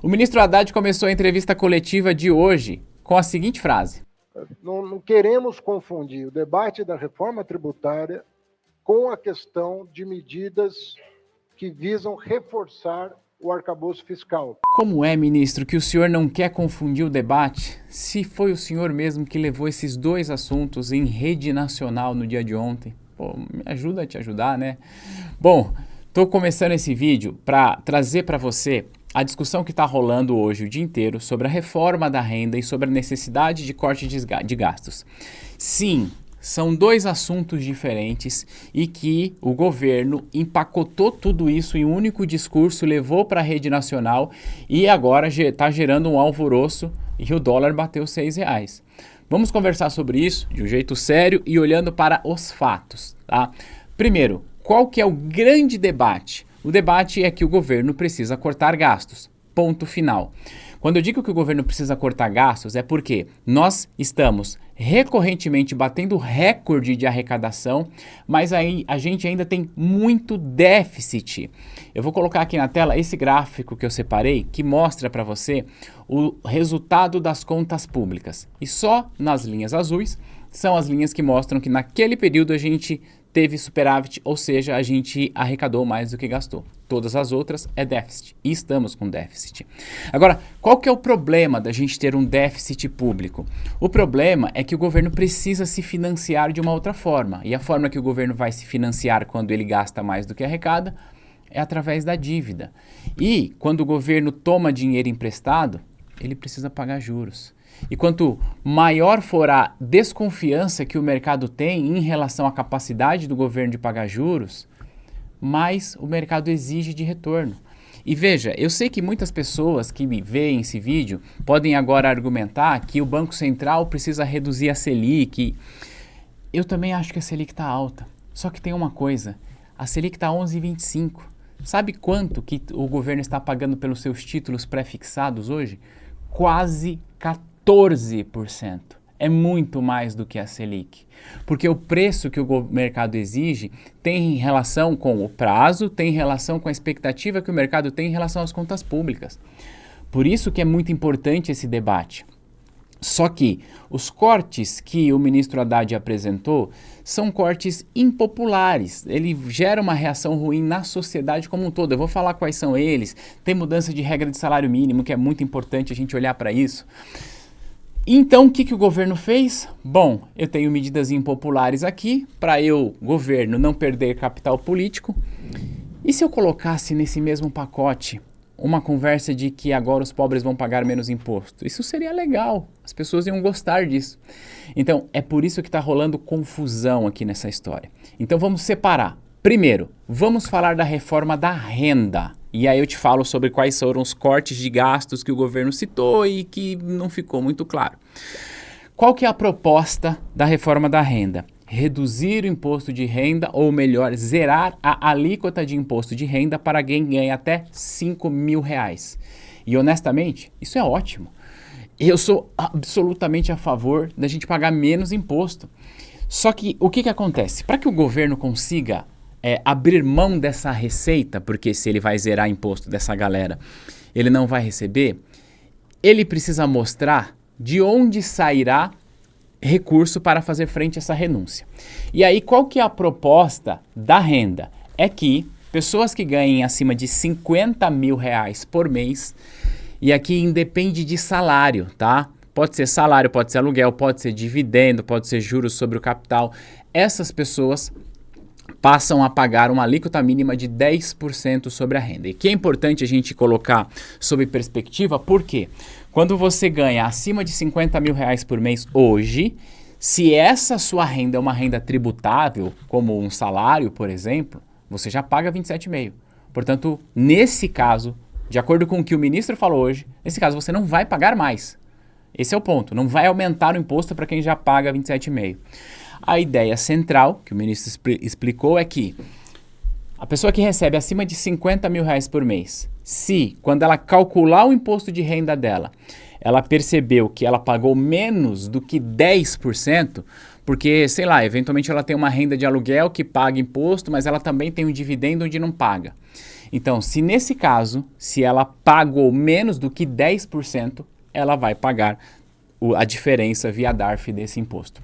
O ministro Haddad começou a entrevista coletiva de hoje com a seguinte frase: Não queremos confundir o debate da reforma tributária com a questão de medidas que visam reforçar o arcabouço fiscal. Como é, ministro, que o senhor não quer confundir o debate? Se foi o senhor mesmo que levou esses dois assuntos em rede nacional no dia de ontem. Pô, me ajuda a te ajudar, né? Bom, tô começando esse vídeo para trazer para você a discussão que está rolando hoje o dia inteiro sobre a reforma da renda e sobre a necessidade de corte de gastos. Sim, são dois assuntos diferentes e que o governo empacotou tudo isso em um único discurso, levou para a rede nacional e agora está gerando um alvoroço e o dólar bateu R$6. Vamos conversar sobre isso de um jeito sério e olhando para os fatos, tá? Primeiro, qual que é o grande debate? O debate é que o governo precisa cortar gastos. Ponto final. Quando eu digo que o governo precisa cortar gastos, é porque nós estamos recorrentemente batendo recorde de arrecadação, mas aí a gente ainda tem muito déficit. Eu vou colocar aqui na tela esse gráfico que eu separei, que mostra para você o resultado das contas públicas. E só nas linhas azuis são as linhas que mostram que naquele período a gente teve superávit, ou seja, a gente arrecadou mais do que gastou. Todas as outras é déficit, e estamos com déficit. Agora, qual que é o problema da gente ter um déficit público? O problema é que o governo precisa se financiar de uma outra forma, e a forma que o governo vai se financiar quando ele gasta mais do que arrecada é através da dívida. E quando o governo toma dinheiro emprestado, ele precisa pagar juros. E quanto maior for a desconfiança que o mercado tem em relação à capacidade do governo de pagar juros, mais o mercado exige de retorno. E veja, eu sei que muitas pessoas que me veem esse vídeo podem agora argumentar que o Banco Central precisa reduzir a Selic. Eu também acho que a Selic está alta. Só que tem uma coisa, a Selic está 11,25. Sabe quanto que o governo está pagando pelos seus títulos pré-fixados hoje? Quase 14%. É muito mais do que a Selic. Porque o preço que o mercado exige tem relação com o prazo, tem relação com a expectativa que o mercado tem em relação às contas públicas. Por isso que é muito importante esse debate. Só que os cortes que o ministro Haddad apresentou são cortes impopulares. Ele gera uma reação ruim na sociedade como um todo. Eu vou falar quais são eles. Tem mudança de regra de salário mínimo, que é muito importante a gente olhar para isso. Então, o que o governo fez? Bom, eu tenho medidas impopulares aqui para eu, governo, não perder capital político. E se eu colocasse nesse mesmo pacote uma conversa de que agora os pobres vão pagar menos imposto? Isso seria legal, as pessoas iam gostar disso. Então, é por isso que está rolando confusão aqui nessa história. Então, vamos separar. Primeiro, vamos falar da reforma da renda. E aí eu te falo sobre quais foram os cortes de gastos que o governo citou e que não ficou muito claro. Qual que é a proposta da reforma da renda? Reduzir o imposto de renda, ou melhor, zerar a alíquota de imposto de renda para quem ganha até R$5.000. E honestamente, isso é ótimo. Eu sou absolutamente a favor da gente pagar menos imposto. Só que o que acontece? Para que o governo consiga abrir mão dessa receita, porque se ele vai zerar imposto dessa galera, ele não vai receber, ele precisa mostrar de onde sairá recurso para fazer frente a essa renúncia. E aí, qual que é a proposta da renda? É que pessoas que ganhem acima de R$50.000 por mês, e aqui independe de salário, tá? Pode ser salário, pode ser aluguel, pode ser dividendo, pode ser juros sobre o capital. Essas pessoas passam a pagar uma alíquota mínima de 10% sobre a renda. E que é importante a gente colocar sob perspectiva, porque quando você ganha acima de R$50.000 por mês hoje, se essa sua renda é uma renda tributável, como um salário, por exemplo, você já paga 27,5%. Portanto, nesse caso, de acordo com o que o ministro falou hoje, nesse caso você não vai pagar mais. Esse é o ponto, não vai aumentar o imposto para quem já paga 27,5%. A ideia central, que o ministro explicou, é que a pessoa que recebe acima de R$50.000 por mês, se, quando ela calcular o imposto de renda dela, ela percebeu que ela pagou menos do que 10%, porque, sei lá, eventualmente ela tem uma renda de aluguel que paga imposto, mas ela também tem um dividendo onde não paga. Então, se nesse caso, se ela pagou menos do que 10%, ela vai pagar a diferença via DARF desse imposto.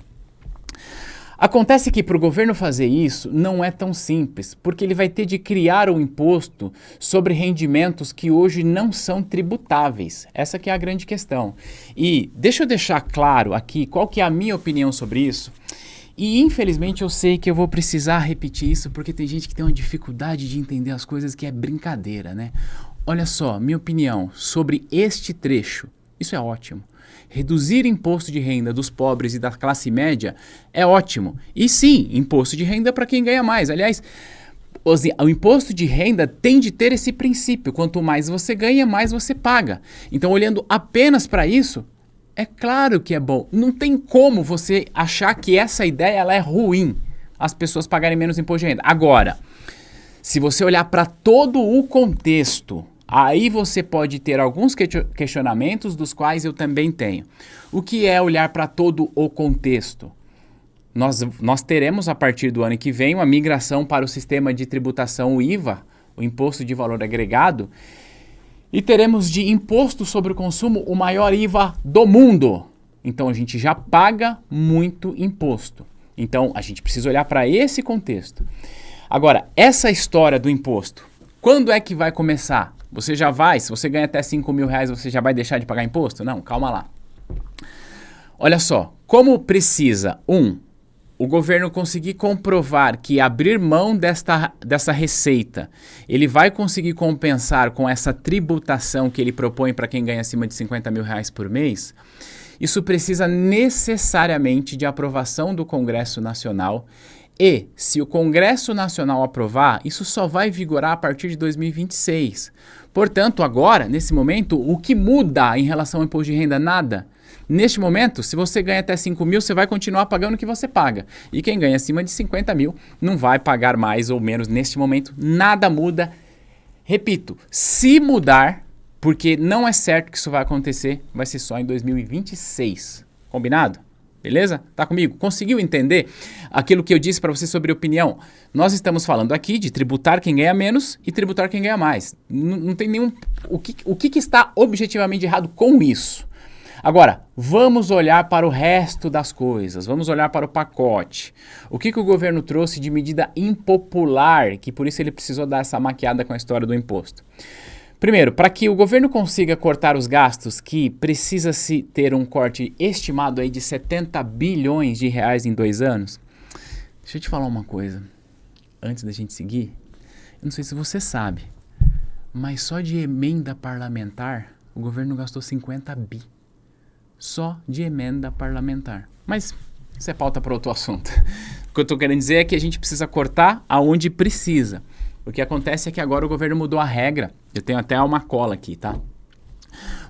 Acontece que para o governo fazer isso não é tão simples, porque ele vai ter de criar um imposto sobre rendimentos que hoje não são tributáveis. Essa que é a grande questão. E deixa eu deixar claro aqui qual que é a minha opinião sobre isso. E infelizmente eu sei que eu vou precisar repetir isso, porque tem gente que tem uma dificuldade de entender as coisas que é brincadeira, né? Olha só, minha opinião sobre este trecho, isso é ótimo. Reduzir imposto de renda dos pobres e da classe média é ótimo. E sim, imposto de renda para quem ganha mais. Aliás, o imposto de renda tem de ter esse princípio. Quanto mais você ganha, mais você paga. Então, olhando apenas para isso, é claro que é bom. Não tem como você achar que essa ideia ela é ruim, as pessoas pagarem menos imposto de renda. Agora, se você olhar para todo o contexto, aí você pode ter alguns questionamentos, dos quais eu também tenho. O que é olhar para todo o contexto? Nós teremos, a partir do ano que vem, uma migração para o sistema de tributação, o IVA, o Imposto de Valor Agregado, e teremos de imposto sobre o consumo o maior IVA do mundo. Então, a gente já paga muito imposto. Então, a gente precisa olhar para esse contexto. Agora, essa história do imposto, quando é que vai começar? Você já vai, se você ganha até R$5.000, você já vai deixar de pagar imposto? Não, calma lá. Olha só, como precisa, o governo conseguir comprovar que abrir mão dessa receita, ele vai conseguir compensar com essa tributação que ele propõe para quem ganha acima de R$50.000 por mês, isso precisa necessariamente de aprovação do Congresso Nacional. E, se o Congresso Nacional aprovar, isso só vai vigorar a partir de 2026. Portanto, agora, nesse momento, o que muda em relação ao imposto de renda? Nada. Neste momento, se você ganha até 5 mil, você vai continuar pagando o que você paga. E quem ganha acima de 50 mil não vai pagar mais ou menos neste momento. Nada muda. Repito, se mudar, porque não é certo que isso vai acontecer, vai ser só em 2026. Combinado? Beleza? Tá comigo? Conseguiu entender aquilo que eu disse para você sobre opinião? Nós estamos falando aqui de tributar quem ganha menos e tributar quem ganha mais. Não tem nenhum... O que está objetivamente errado com isso? Agora, vamos olhar para o resto das coisas, vamos olhar para o pacote. O que o governo trouxe de medida impopular, que por isso ele precisou dar essa maquiada com a história do imposto? Primeiro, para que o governo consiga cortar os gastos, que precisa-se ter um corte estimado aí de 70 bilhões de reais em 2 anos, deixa eu te falar uma coisa, antes da gente seguir, eu não sei se você sabe, mas só de emenda parlamentar, o governo gastou 50 bi. Só de emenda parlamentar. Mas isso é pauta para outro assunto. O que eu estou querendo dizer é que a gente precisa cortar aonde precisa. O que acontece é que agora o governo mudou a regra. Eu tenho até uma cola aqui, tá?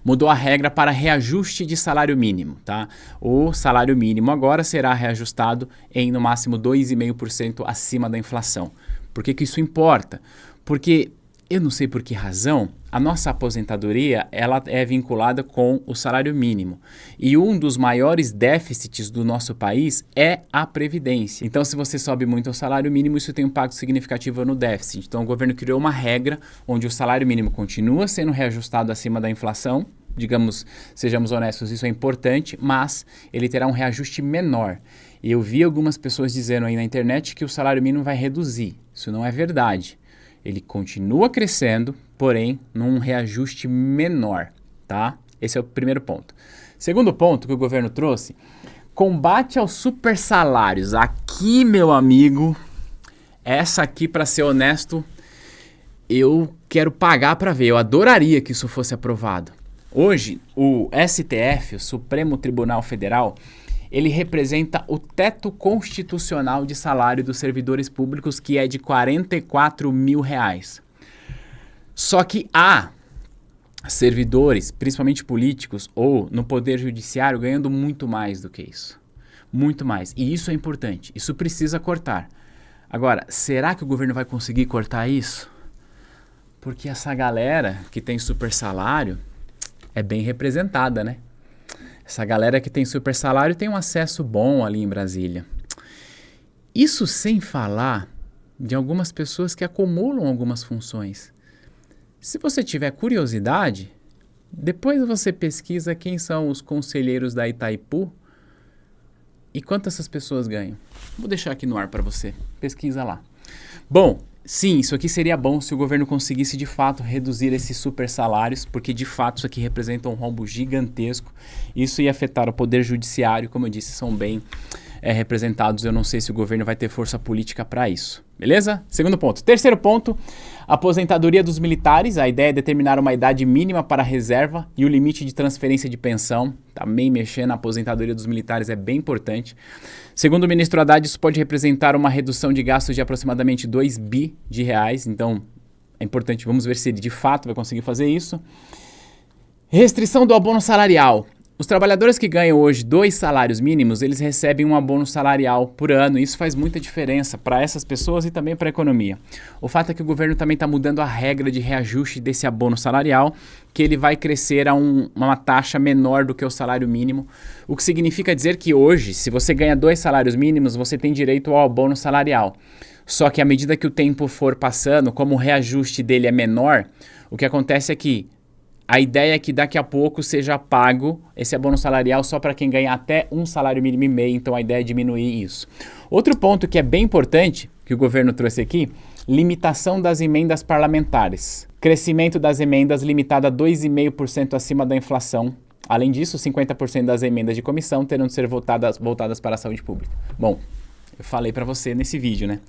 Mudou a regra para reajuste de salário mínimo, tá? O salário mínimo agora será reajustado em no máximo 2,5% acima da inflação. Por que isso importa? Porque eu não sei por que razão, a nossa aposentadoria ela é vinculada com o salário mínimo. E um dos maiores déficits do nosso país é a Previdência. Então, se você sobe muito o salário mínimo, isso tem um impacto significativo no déficit. Então, o governo criou uma regra onde o salário mínimo continua sendo reajustado acima da inflação. Digamos, sejamos honestos, isso é importante, mas ele terá um reajuste menor. E eu vi algumas pessoas dizendo aí na internet que o salário mínimo vai reduzir. Isso não é verdade. Ele continua crescendo, porém, num reajuste menor, tá? Esse é o primeiro ponto. Segundo ponto que o governo trouxe, combate aos supersalários. Aqui, meu amigo, essa aqui, para ser honesto, eu quero pagar para ver. Eu adoraria que isso fosse aprovado. Hoje, o STF, o Supremo Tribunal Federal, ele representa o teto constitucional de salário dos servidores públicos, que é de R$44 mil. Só que há servidores, principalmente políticos, ou no poder judiciário, ganhando muito mais do que isso. Muito mais. E isso é importante. Isso precisa cortar. Agora, será que o governo vai conseguir cortar isso? Porque essa galera que tem super salário é bem representada, né? Essa galera que tem super salário tem um acesso bom ali em Brasília. Isso sem falar de algumas pessoas que acumulam algumas funções. Se você tiver curiosidade, depois você pesquisa quem são os conselheiros da Itaipu e quanto essas pessoas ganham. Vou deixar aqui no ar para você. Pesquisa lá. Bom, sim, isso aqui seria bom se o governo conseguisse de fato reduzir esses super salários, porque de fato isso aqui representa um rombo gigantesco. Isso ia afetar o poder judiciário, como eu disse, são bem representados. Eu não sei se o governo vai ter força política para isso. Beleza? Segundo ponto. Terceiro ponto, aposentadoria dos militares. A ideia é determinar uma idade mínima para a reserva e o limite de transferência de pensão. Também mexer na aposentadoria dos militares é bem importante. Segundo o ministro Haddad, isso pode representar uma redução de gastos de aproximadamente 2 bi de reais. Então, é importante, vamos ver se ele de fato vai conseguir fazer isso. Restrição do abono salarial. Os trabalhadores que ganham hoje 2 salários mínimos, eles recebem um abono salarial por ano. Isso faz muita diferença para essas pessoas e também para a economia. O fato é que o governo também está mudando a regra de reajuste desse abono salarial, que ele vai crescer a uma taxa menor do que o salário mínimo, o que significa dizer que hoje, se você ganha 2 salários mínimos, você tem direito ao abono salarial. Só que à medida que o tempo for passando, como o reajuste dele é menor, o que acontece é que a ideia é que daqui a pouco seja pago esse abono salarial só para quem ganha até 1 salário mínimo e meio, então a ideia é diminuir isso. Outro ponto que é bem importante, que o governo trouxe aqui, limitação das emendas parlamentares. Crescimento das emendas limitado a 2,5% acima da inflação. Além disso, 50% das emendas de comissão terão de ser voltadas para a saúde pública. Bom, eu falei para você nesse vídeo, né?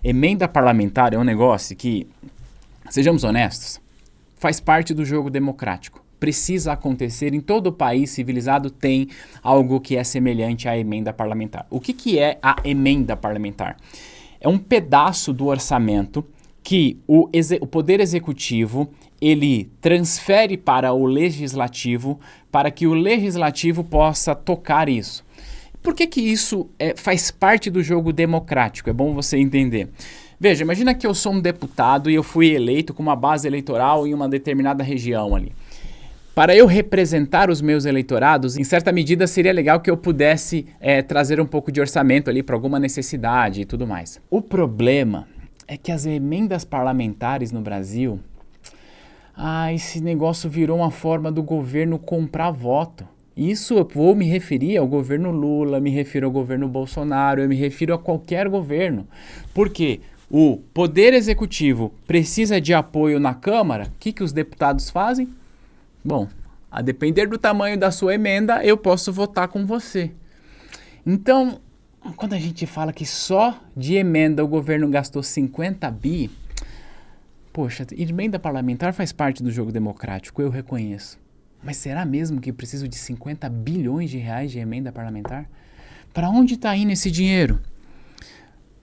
Emenda parlamentar é um negócio que, sejamos honestos, faz parte do jogo democrático. Precisa acontecer, em todo o país civilizado tem algo que é semelhante à emenda parlamentar. O que é a emenda parlamentar? É um pedaço do orçamento que o Poder Executivo ele transfere para o Legislativo para que o Legislativo possa tocar isso. Por que isso faz parte do jogo democrático? É bom você entender. Veja, imagina que eu sou um deputado e eu fui eleito com uma base eleitoral em uma determinada região ali. Para eu representar os meus eleitorados, em certa medida seria legal que eu pudesse trazer um pouco de orçamento ali para alguma necessidade e tudo mais. O problema é que as emendas parlamentares no Brasil, esse negócio virou uma forma do governo comprar voto. Isso eu vou me referir ao governo Lula, me refiro ao governo Bolsonaro, eu me refiro a qualquer governo. Por quê? O Poder Executivo precisa de apoio na Câmara. O que os deputados fazem? Bom, a depender do tamanho da sua emenda, eu posso votar com você. Então, quando a gente fala que só de emenda o governo gastou 50 bi, poxa, emenda parlamentar faz parte do jogo democrático, eu reconheço. Mas será mesmo que preciso de 50 bilhões de reais de emenda parlamentar? Para onde está indo esse dinheiro?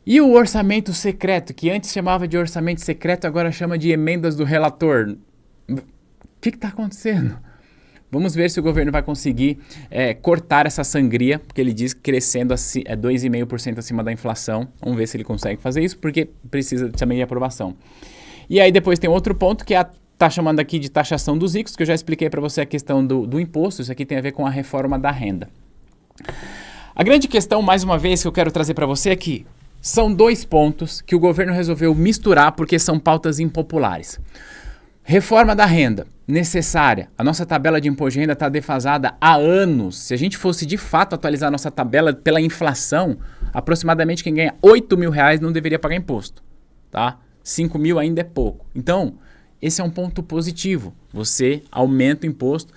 E o orçamento secreto, que antes chamava de orçamento secreto, agora chama de emendas do relator. O que está acontecendo? Vamos ver se o governo vai conseguir cortar essa sangria, porque ele diz que crescendo 2,5% acima da inflação. Vamos ver se ele consegue fazer isso, porque precisa também de aprovação. E aí depois tem outro ponto, que está chamando aqui de taxação dos ricos, que eu já expliquei para você a questão do imposto. Isso aqui tem a ver com a reforma da renda. A grande questão, mais uma vez, que eu quero trazer para você é que são 2 pontos que o governo resolveu misturar porque são pautas impopulares. Reforma da renda, necessária. A nossa tabela de imposto de renda está defasada há anos. Se a gente fosse de fato atualizar a nossa tabela pela inflação, aproximadamente quem ganha 8 mil reais não deveria pagar imposto. Tá? 5 mil ainda é pouco. Então, esse é um ponto positivo. Você aumenta o imposto.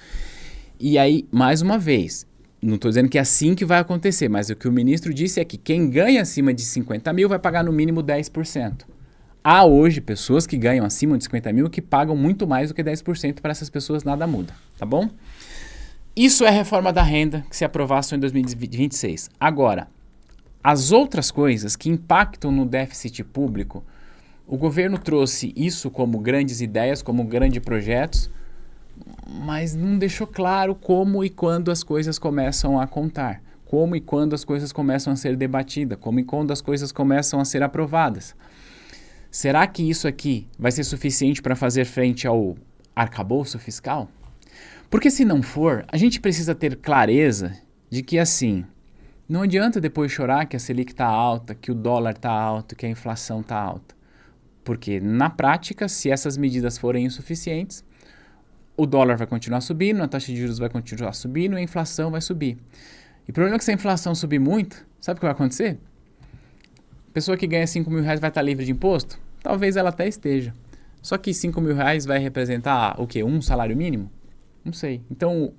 E aí, mais uma vez, não estou dizendo que é assim que vai acontecer, mas o que o ministro disse é que quem ganha acima de 50 mil vai pagar no mínimo 10%. Há hoje pessoas que ganham acima de 50 mil que pagam muito mais do que 10%, para essas pessoas nada muda, tá bom? Isso é reforma da renda que se aprovasse em 2026. Agora, as outras coisas que impactam no déficit público, o governo trouxe isso como grandes ideias, como grandes projetos, mas não deixou claro como e quando as coisas começam a contar, como e quando as coisas começam a ser debatidas, como e quando as coisas começam a ser aprovadas. Será que isso aqui vai ser suficiente para fazer frente ao arcabouço fiscal? Porque se não for, a gente precisa ter clareza de que assim, não adianta depois chorar que a Selic está alta, que o dólar está alto, que a inflação está alta. Porque, na prática, se essas medidas forem insuficientes, o dólar vai continuar subindo, a taxa de juros vai continuar subindo e a inflação vai subir. E o problema é que se a inflação subir muito, sabe o que vai acontecer? A pessoa que ganha 5 mil reais vai estar livre de imposto? Talvez ela até esteja. Só que 5 mil reais vai representar o quê? Um salário mínimo? Não sei. Então,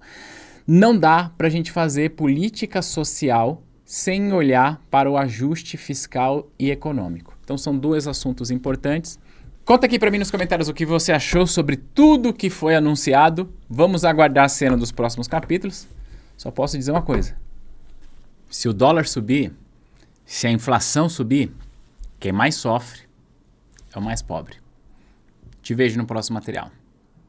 não dá para a gente fazer política social sem olhar para o ajuste fiscal e econômico. Então, são dois assuntos importantes. Conta aqui para mim nos comentários o que você achou sobre tudo que foi anunciado. Vamos aguardar a cena dos próximos capítulos. Só posso dizer uma coisa. Se o dólar subir, se a inflação subir, quem mais sofre é o mais pobre. Te vejo no próximo material.